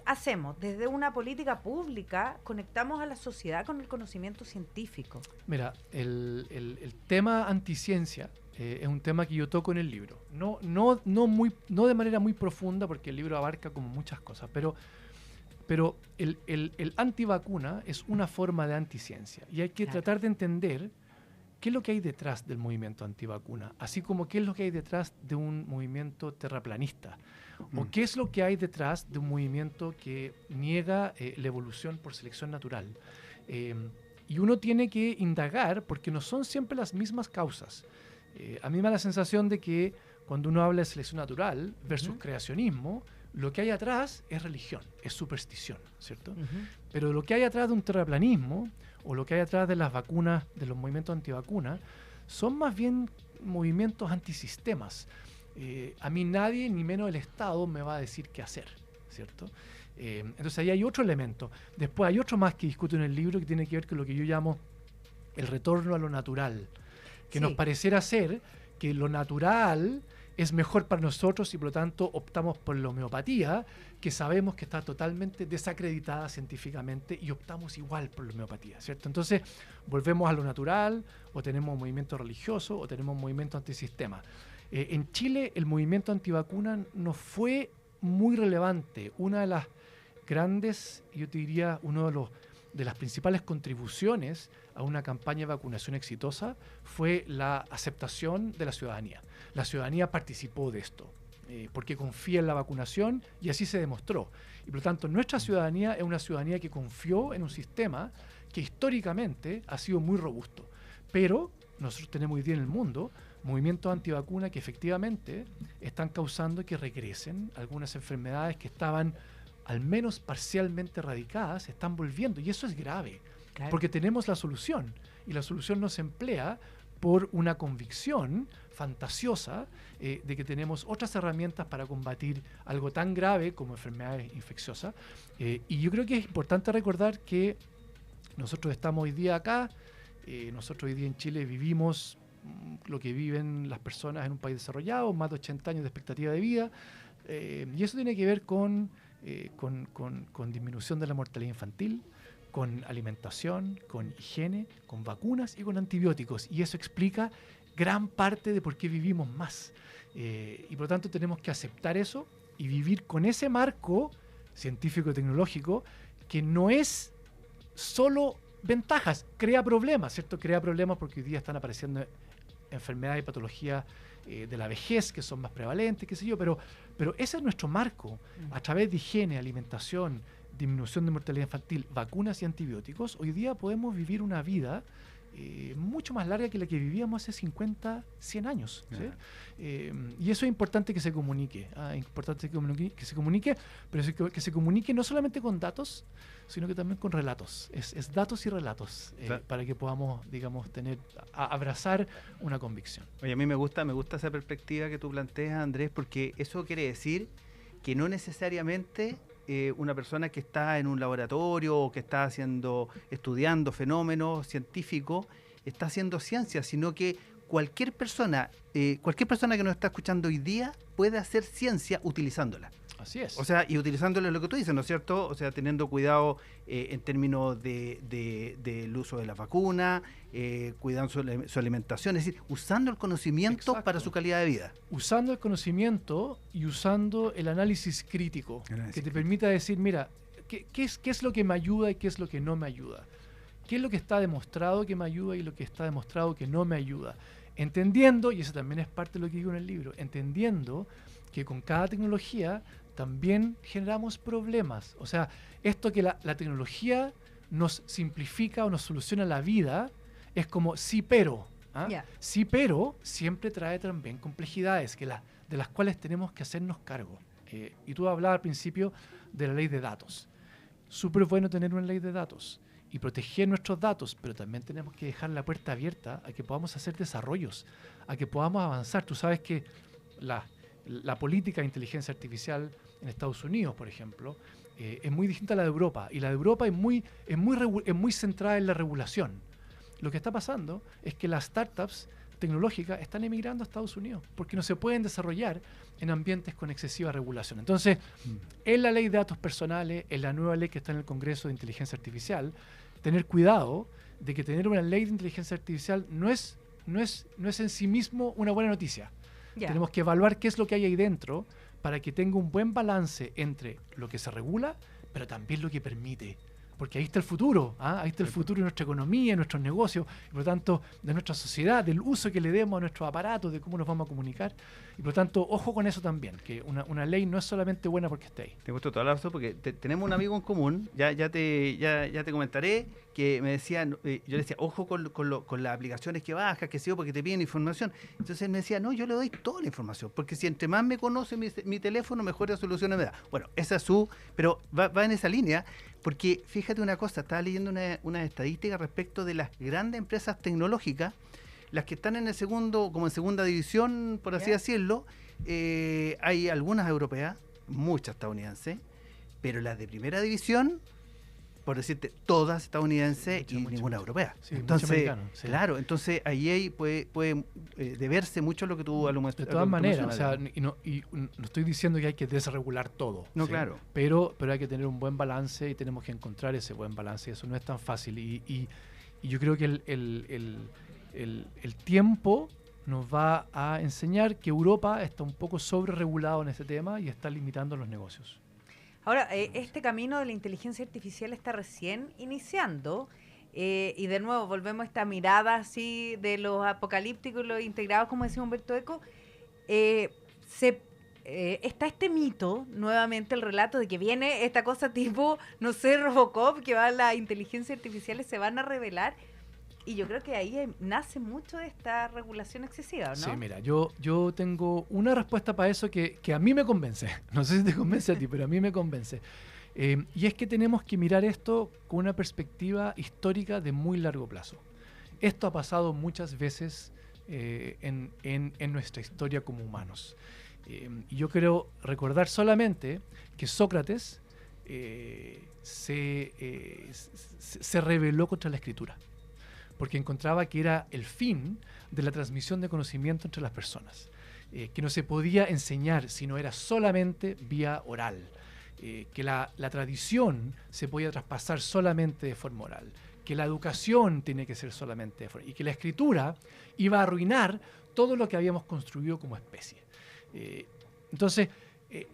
hacemos desde una política pública, conectamos a la sociedad con el conocimiento científico? Mira, el tema anticiencia es un tema que yo toco en el libro. No de manera muy profunda, porque el libro abarca como muchas cosas, pero el antivacuna es una forma de anticiencia, y hay que tratar de entender qué es lo que hay detrás del movimiento antivacuna, así como qué es lo que hay detrás de un movimiento terraplanista, o qué es lo que hay detrás de un movimiento que niega la evolución por selección natural. Y uno tiene que indagar, porque no son siempre las mismas causas. A mí me da la sensación de que cuando uno habla de selección natural versus creacionismo, lo que hay atrás es religión, es superstición, ¿cierto? Pero lo que hay atrás de un terraplanismo, o lo que hay atrás de las vacunas, de los movimientos antivacunas, son más bien movimientos antisistemas. A mí nadie, ni menos el Estado, me va a decir qué hacer, ¿cierto? Entonces ahí hay otro elemento. Después hay otro más que discuto en el libro, que tiene que ver con lo que yo llamo el retorno a lo natural, que nos pareciera ser que lo natural es mejor para nosotros, y por lo tanto optamos por la homeopatía, que sabemos que está totalmente desacreditada científicamente, y optamos igual por la homeopatía, ¿cierto? Entonces volvemos a lo natural, o tenemos un movimiento religioso, o tenemos un movimiento antisistema. En Chile el movimiento antivacuna no fue muy relevante. Una de las grandes, yo te diría, de las principales contribuciones a una campaña de vacunación exitosa fue la aceptación de la ciudadanía. La ciudadanía participó de esto, porque confía en la vacunación, y así se demostró. Y por lo tanto, nuestra ciudadanía es una ciudadanía que confió en un sistema que históricamente ha sido muy robusto. Pero nosotros tenemos hoy día en el mundo movimientos antivacunas que efectivamente están causando que regresen algunas enfermedades que estaban al menos parcialmente erradicadas, están volviendo, y eso es grave, porque tenemos la solución, y la solución no se emplea por una convicción fantasiosa de que tenemos otras herramientas para combatir algo tan grave como enfermedades infecciosas. Y yo creo que es importante recordar que nosotros estamos hoy día acá, nosotros hoy día en Chile vivimos lo que viven las personas en un país desarrollado, más de 80 años de expectativa de vida, y eso tiene que ver con disminución de la mortalidad infantil, con alimentación, con higiene, con vacunas y con antibióticos, y eso explica gran parte de por qué vivimos más, y por lo tanto tenemos que aceptar eso y vivir con ese marco científico y tecnológico, que no es solo ventajas, crea problemas, ¿cierto? Crea problemas porque hoy día están apareciendo enfermedades y patologías de la vejez que son más prevalentes, qué sé yo, pero ese es nuestro marco. A través de higiene, alimentación, disminución de mortalidad infantil, vacunas y antibióticos, hoy día podemos vivir una vida mucho más larga que la que vivíamos hace 50, 100 años, ¿sí? Y eso es importante que se comunique, que se comunique, pero que se comunique no solamente con datos, sino que también con relatos. Es datos y relatos, para que podamos, digamos, abrazar una convicción. Oye, a mí me gusta esa perspectiva que tú planteas, Andrés, porque eso quiere decir que no necesariamente una persona que está en un laboratorio o que está estudiando fenómenos científicos está haciendo ciencia, sino que cualquier persona que nos está escuchando hoy día puede hacer ciencia utilizándola. Así es. O sea, y utilizándola lo que tú dices, ¿no es cierto? O sea, teniendo cuidado en términos del uso de la vacuna, cuidando su alimentación, es decir, usando el conocimiento para su calidad de vida. Usando el conocimiento y usando el análisis crítico, que te permita decir, mira, ¿qué es lo que me ayuda y qué es lo que no me ayuda? ¿Qué es lo que está demostrado que me ayuda y lo que está demostrado que no me ayuda? Entendiendo, y eso también es parte de lo que digo en el libro, entendiendo que con cada tecnología también generamos problemas. O sea, esto que la tecnología nos simplifica o nos soluciona la vida es como sí, pero. ¿Ah? Ya. Sí, pero siempre trae también complejidades de las cuales tenemos que hacernos cargo. Y tú hablabas al principio de la ley de datos. Súper bueno tener una ley de datos y proteger nuestros datos, pero también tenemos que dejar la puerta abierta a que podamos hacer desarrollos, a que podamos avanzar. Tú sabes que la política de inteligencia artificial en Estados Unidos, por ejemplo, es muy distinta a la de Europa, y la de Europa es muy centrada en la regulación. Lo que está pasando es que las startups tecnológicas están emigrando a Estados Unidos porque no se pueden desarrollar en ambientes con excesiva regulación. Entonces, en la ley de datos personales, en la nueva ley que está en el Congreso de Inteligencia Artificial, tener cuidado de que tener una ley de inteligencia artificial no es en sí mismo una buena noticia. Ya. Tenemos que evaluar qué es lo que hay ahí dentro para que tenga un buen balance entre lo que se regula, pero también lo que permite. Porque ahí está el futuro, ahí está el futuro de nuestra economía, de nuestros negocios, y por lo tanto de nuestra sociedad, del uso que le demos a nuestros aparatos, de cómo nos vamos a comunicar. Y por lo tanto, ojo con eso también, que una ley no es solamente buena porque esté ahí. Te gusta toda la razón porque tenemos un amigo en común, ya te comentaré, que me decía, yo le decía, ojo con las aplicaciones que bajas, que sé yo, porque te piden información. Entonces él me decía, no, yo le doy toda la información, porque si entre más me conoce mi teléfono, mejores soluciones me da. Bueno, esa es pero va en esa línea, porque fíjate una cosa, estaba leyendo una estadística respecto de las grandes empresas tecnológicas, las que están en segunda división, por así decirlo. Hay algunas europeas, muchas estadounidenses, pero las de primera división, por decirte, todas estadounidenses y ninguna europea. Sí, entonces, claro, entonces ahí puede deberse mucho lo que tú alumbras. De todas maneras, o sea, no estoy diciendo que hay que desregular todo. No, ¿sí? claro. Pero hay que tener un buen balance y tenemos que encontrar ese buen balance. Eso no es tan fácil. Y yo creo que el tiempo nos va a enseñar que Europa está un poco sobre-regulado en este tema y está limitando los negocios. Ahora, este camino de la inteligencia artificial está recién iniciando, y de nuevo volvemos a esta mirada así de los apocalípticos y los integrados, como decía Humberto Eco. Está este mito, nuevamente el relato de que viene esta cosa tipo, no sé, Robocop, que las inteligencias artificiales se van a revelar. Y yo creo que ahí nace mucho de esta regulación excesiva, ¿no? Sí, mira, yo tengo una respuesta para eso que a mí me convence. No sé si te convence a ti, pero a mí me convence. Y es que tenemos que mirar esto con una perspectiva histórica de muy largo plazo. Esto ha pasado muchas veces en nuestra historia como humanos. Y yo quiero recordar solamente que Sócrates se rebeló contra la escritura, porque encontraba que era el fin de la transmisión de conocimiento entre las personas, que no se podía enseñar si no era solamente vía oral, que la tradición se podía traspasar solamente de forma oral, que la educación tiene que ser solamente de forma, y que la escritura iba a arruinar todo lo que habíamos construido como especie. Entonces,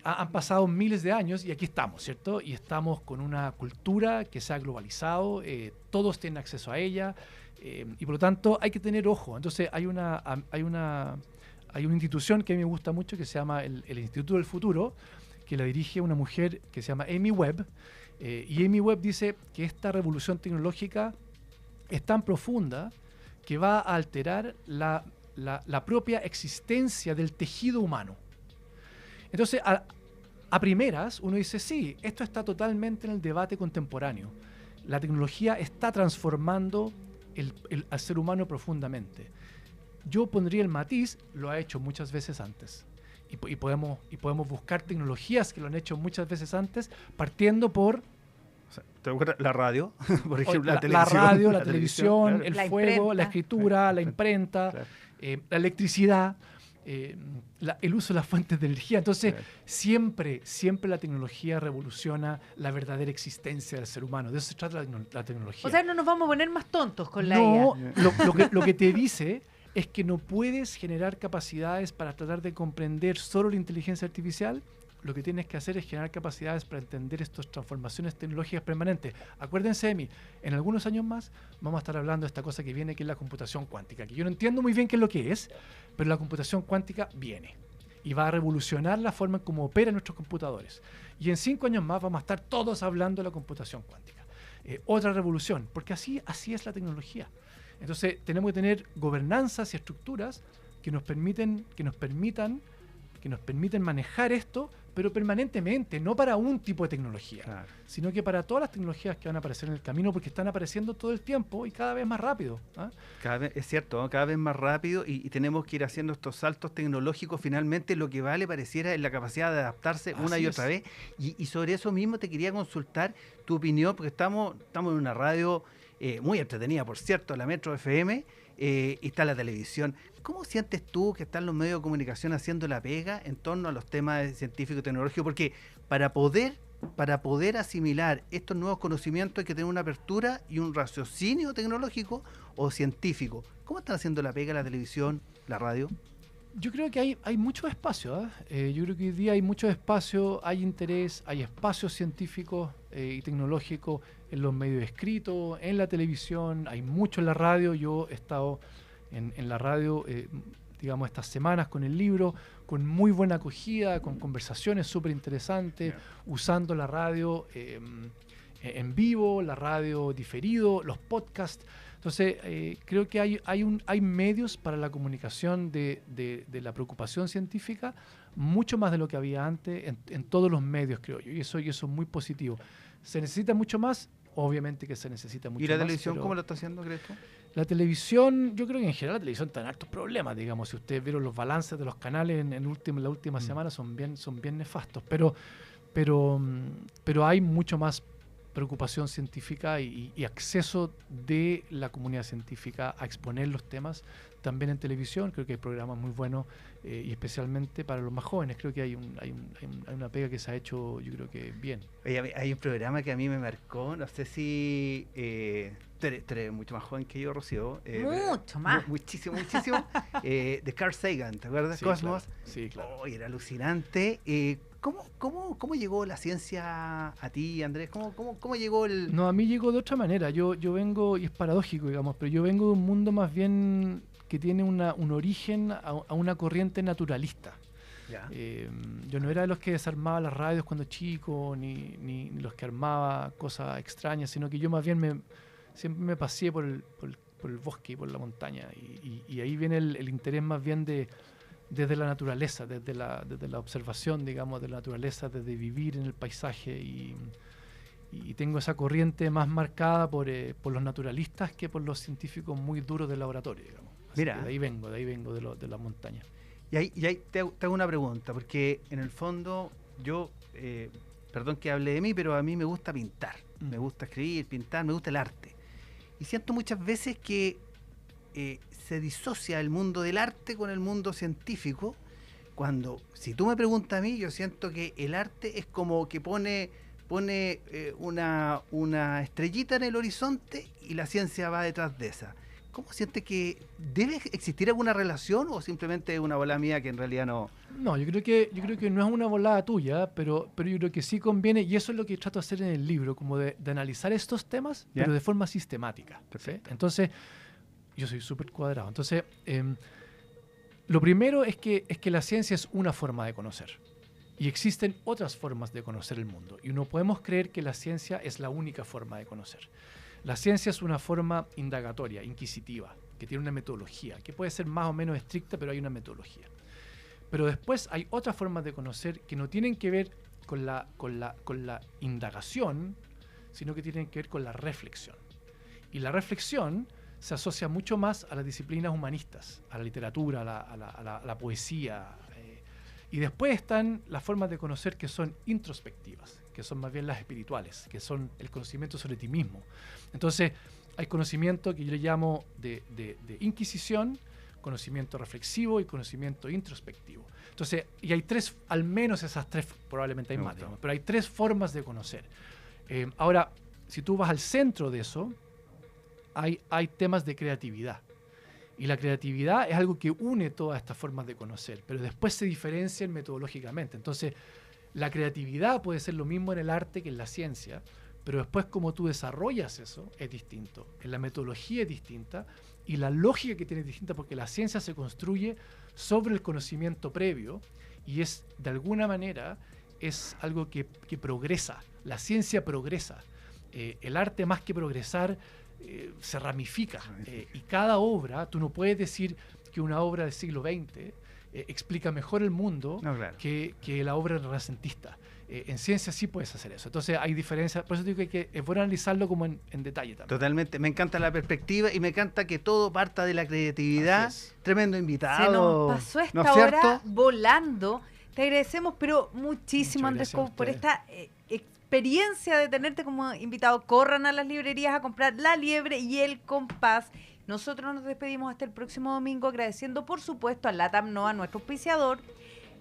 han pasado miles de años y aquí estamos, ¿cierto? Y estamos con una cultura que se ha globalizado, todos tienen acceso a ella, y por lo tanto hay que tener ojo. Entonces hay una institución que a mí me gusta mucho que se llama el Instituto del Futuro, que la dirige una mujer que se llama Amy Webb, y Amy Webb dice que esta revolución tecnológica es tan profunda que va a alterar la propia existencia del tejido humano. Entonces, a primeras, uno dice, sí, esto está totalmente en el debate contemporáneo. La tecnología está transformando al ser humano profundamente. Yo pondría el matiz, lo ha hecho muchas veces antes. Y podemos buscar tecnologías que lo han hecho muchas veces antes, partiendo por... ¿Te acuerdas? La radio, por ejemplo, la televisión. La radio, la televisión, claro. El fuego, imprenta. la escritura, la imprenta, claro. La electricidad, el uso de las fuentes de energía. Entonces, Claro. siempre la tecnología revoluciona la verdadera existencia del ser humano. De eso se trata la tecnología. O sea, no nos vamos a poner más tontos con la No, IA. lo que te dice es que no puedes generar capacidades para tratar de comprender solo la inteligencia artificial. Lo que tienes que hacer es generar capacidades para entender estas transformaciones tecnológicas permanentes. Acuérdense de mí, en algunos años más vamos a estar hablando de esta cosa que viene, que es la computación cuántica, que yo no entiendo muy bien qué es lo que es, pero la computación cuántica viene. y va a revolucionar la forma en cómo operan nuestros computadores. Y en 5 años más vamos a estar todos hablando de la computación cuántica. Otra revolución, porque así es la tecnología. Entonces tenemos que tener gobernanzas y estructuras que nos permiten manejar esto, pero permanentemente, no para un tipo de tecnología, Claro. sino que para todas las tecnologías que van a aparecer en el camino, porque están apareciendo todo el tiempo y cada vez más rápido. ¿Ah? Cada vez, es cierto, ¿no? Cada vez más rápido y tenemos que ir haciendo estos saltos tecnológicos. Finalmente lo que vale pareciera es la capacidad de adaptarse una Así y es. otra vez. Y sobre eso mismo te quería consultar tu opinión, porque estamos en una radio muy entretenida, por cierto, la Metro FM, y está la televisión. ¿Cómo sientes tú que están los medios de comunicación haciendo la pega en torno a los temas científicos y tecnológicos? Porque para poder asimilar estos nuevos conocimientos hay que tener una apertura y un raciocinio tecnológico o científico. ¿Cómo están haciendo la pega la televisión, la radio? Yo creo que hay mucho espacio. Yo creo que hoy día hay mucho espacio, hay interés, hay espacios científicos y tecnológicos en los medios escritos, en la televisión, hay mucho en la radio. Yo he estado en la radio, digamos, estas semanas con el libro, con muy buena acogida, con conversaciones súper interesantes, usando la radio en vivo, la radio diferido, los podcasts. Entonces, creo que hay medios para la comunicación de la preocupación científica, mucho más de lo que había antes, en todos los medios, creo yo, y eso es muy positivo. ¿Se necesita mucho más? Obviamente que se necesita mucho más. ¿Y la televisión pero cómo lo está haciendo, crees tú? la televisión, yo creo que en general la televisión está en hartos problemas, digamos. Si ustedes vieron los balances de los canales en la última semana, son bien nefastos, pero hay mucho más preocupación científica y acceso de la comunidad científica a exponer los temas también en televisión. Creo que hay programas muy buenos y especialmente para los más jóvenes. Creo que hay una pega que se ha hecho, yo creo que bien. Oye, hay un programa que a mí me marcó, no sé si tú eres mucho más joven que yo, Rocío. Mucho más. Muchísimo. De Carl Sagan, ¿te acuerdas? Sí, Cosmos. claro. Sí, claro. Oh, era alucinante. ¿Cómo llegó la ciencia a ti, Andrés? ¿Cómo llegó el...? No, a mí llegó de otra manera. Yo vengo, y es paradójico, digamos, pero yo vengo de un mundo más bien que tiene un origen a una corriente naturalista. Ya. Yo no era de los que desarmaba las radios cuando chico, ni los que armaba cosas extrañas, sino que yo más bien siempre me paseé por el bosque y por la montaña. Y ahí viene el interés más bien desde la naturaleza, desde la observación, digamos, de la naturaleza, desde vivir en el paisaje. Y tengo esa corriente más marcada por los naturalistas que por los científicos muy duros del laboratorio, digamos. Así Mira. que de ahí vengo de la montaña. Y ahí te hago una pregunta, porque en el fondo yo, perdón que hable de mí, pero a mí me gusta pintar, me gusta escribir, pintar, me gusta el arte. Y siento muchas veces que se disocia el mundo del arte con el mundo científico, cuando, si tú me preguntas a mí, yo siento que el arte es como que pone una estrellita en el horizonte y la ciencia va detrás de esa. ¿Cómo sientes que debe existir alguna relación o simplemente es una bola mía que en realidad no? No, yo creo que no es una volada tuya, pero yo creo que sí conviene, y eso es lo que trato de hacer en el libro, como de analizar estos temas, ¿Ya? pero de forma sistemática. ¿Sí? Perfecto. Entonces, yo soy súper cuadrado. Entonces, lo primero es que la ciencia es una forma de conocer. Y existen otras formas de conocer el mundo. Y no podemos creer que la ciencia es la única forma de conocer. La ciencia es una forma indagatoria, inquisitiva, que tiene una metodología, que puede ser más o menos estricta, pero hay una metodología. Pero después hay otras formas de conocer que no tienen que ver con la indagación, sino que tienen que ver con la reflexión. Y la reflexión se asocia mucho más a las disciplinas humanistas, a la literatura, a la poesía. Y después están las formas de conocer que son introspectivas, que son más bien las espirituales, que son el conocimiento sobre ti mismo. Entonces, hay conocimiento que yo le llamo de inquisición, conocimiento reflexivo y conocimiento introspectivo. Entonces, y hay tres, al menos esas tres, probablemente hay más, digamos, pero hay tres formas de conocer. Ahora, si tú vas al centro de eso, hay temas de creatividad. Y la creatividad es algo que une todas estas formas de conocer, pero después se diferencian metodológicamente. Entonces, la creatividad puede ser lo mismo en el arte que en la ciencia, pero después como tú desarrollas eso es distinto. En la metodología es distinta y la lógica que tiene es distinta porque la ciencia se construye sobre el conocimiento previo y es, de alguna manera, es algo que progresa. La ciencia progresa. El arte, más que progresar, se ramifica. Y cada obra, tú no puedes decir que una obra del siglo XX explica mejor el mundo que la obra renacentista. En ciencia sí puedes hacer eso. Entonces hay diferencias. Por eso digo que es bueno analizarlo como en detalle también. Totalmente. Me encanta la perspectiva y me encanta que todo parta de la creatividad. Tremendo invitado. Se nos pasó esta ¿no es hora cierto? volando. Te agradecemos, pero muchísimo, Muchas Andrés, gracias a por ustedes. esta experiencia de tenerte como invitado. Corran a las librerías a comprar La Liebre y El Compás. Nosotros nos despedimos hasta el próximo domingo, agradeciendo, por supuesto, a LATAM NOA, nuestro auspiciador.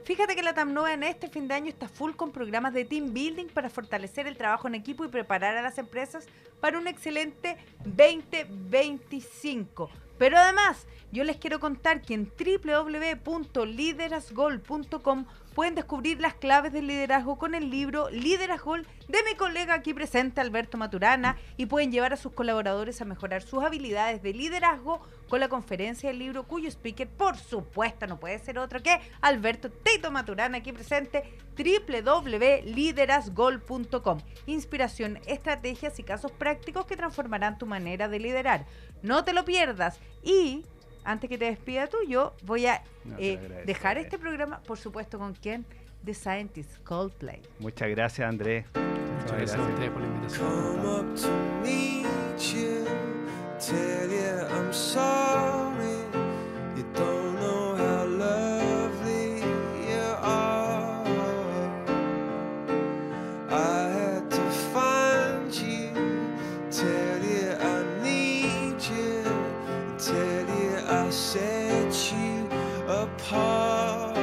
Fíjate que LATAM NOA en este fin de año está full con programas de team building para fortalecer el trabajo en equipo y preparar a las empresas para un excelente 2025. Pero además, yo les quiero contar que en www.liderazgol.com pueden descubrir las claves del liderazgo con el libro Liderazgol de mi colega aquí presente, Alberto Maturana, y pueden llevar a sus colaboradores a mejorar sus habilidades de liderazgo con la conferencia del libro, cuyo speaker, por supuesto, no puede ser otro que Alberto Tito Maturana, aquí presente, www.liderazgol.com. Inspiración, estrategias y casos prácticos que transformarán tu manera de liderar. No te lo pierdas. Y antes que te despida tú, yo voy a dejar este programa, por supuesto, ¿con quién? The Scientist, Coldplay. Muchas gracias, Andrés. Muchas gracias a ustedes por la invitación. Come up to meet you, tell you I'm sorry. You don't know how lovely you are. I had to find you, tell you I need you, tell you I set you apart.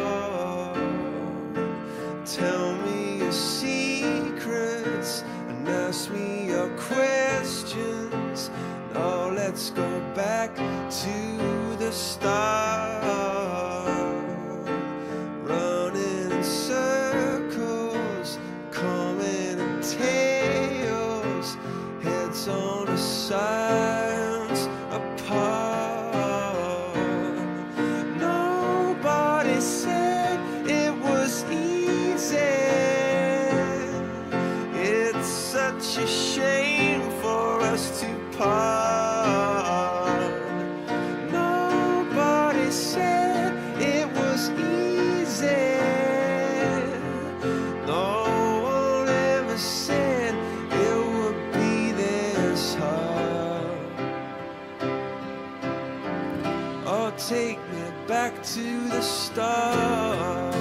Tell me your secrets and ask me your questions. Now let's go back to the start. Running in circles, coming in tails, heads on the sides apart. Nobody said it was easy. It's such a shame for us to part. Nobody said it was easy. No one ever said it would be this hard. Oh, take me back to the start.